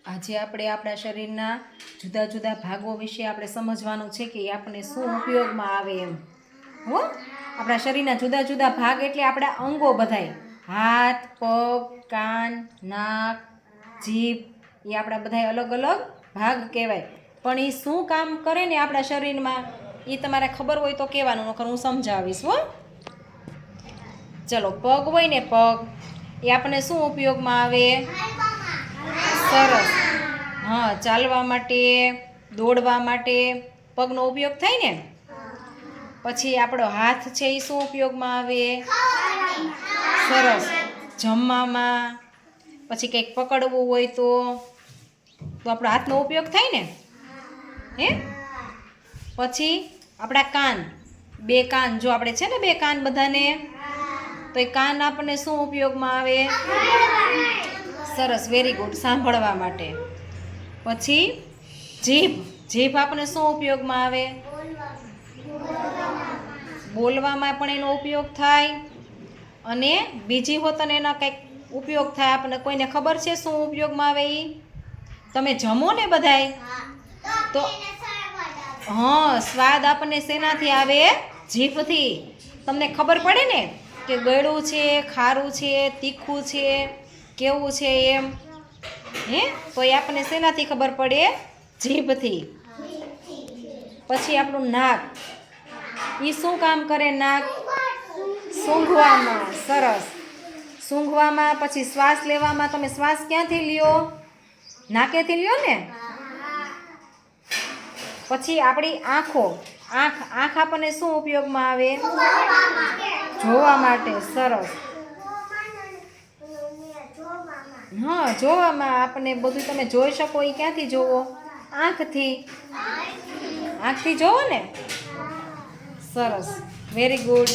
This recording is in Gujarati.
આજે આપણે આપણા શરીરના જુદા જુદા ભાગો વિશે આપણે સમજવાનું છે કે આપણને શું ઉપયોગમાં આવે એમ. હો, આપણા શરીરના જુદા જુદા ભાગ એટલે આપણા અંગો બધાય, હાથ, પગ, કાન, નાક, જીભ, એ આપણા બધાય અલગ અલગ ભાગ કહેવાય. પણ એ શું કામ કરે ને આપણા શરીરમાં એ તમારે ખબર હોય તો કહેવાનું, નકર હું સમજાવીશ. હો, ચલો, પગ હોય ને, પગ એ આપણને શું ઉપયોગમાં આવે? સરસ. હા, ચાલવા માટે, દોડવા માટે પગનો ઉપયોગ થાય ને. પછી આપણો હાથ છે એ શું ઉપયોગમાં આવે? સરસ, જમવામાં. પછી કંઈક પકડવું હોય તો આપણો હાથનો ઉપયોગ થાય ને. હે, પછી આપણા કાન, બે કાન, જો આપણે છે ને બે કાન બધાને, તો એ કાન આપણને શું ઉપયોગમાં આવે? સરસ, વેરી ગુડ, સાંભળવા માટે. પછી જીભ, જીભ આપણને શું ઉપયોગમાં આવે? બોલવામાં પણ એનો ઉપયોગ થાય. અને બીજી હોત અને એના કંઈક ઉપયોગ થાય, આપણને કોઈને ખબર છે શું ઉપયોગમાં આવે? એ તમે જમો ને બધાય તો હા, સ્વાદ આપણને શેનાથી આવે? જીભથી. તમને ખબર પડે ને કે ગળ્યું છે, ખારું છે, તીખું છે, કેવું છે એમ. હે, તો એ આપણને શેનાથી ખબર પડે? જીભથી. પછી આપણું નાક, એ શું કામ કરે? નાક સૂંઘવામાં. સરસ, સૂંઘવામાં. પછી શ્વાસ લેવામાં, તમે શ્વાસ ક્યાંથી લ્યો? નાકેથી લ્યો ને. પછી આપણી આંખો, આંખ, આંખ આપણને શું ઉપયોગમાં આવે? જોવા માટે. સરસ. હા, જોવામાં. આપણને બધું તમે જોઈ શકો એ ક્યાંથી જોવો? આંખથી. આંખથી જોવો ને. સરસ, વેરી ગુડ.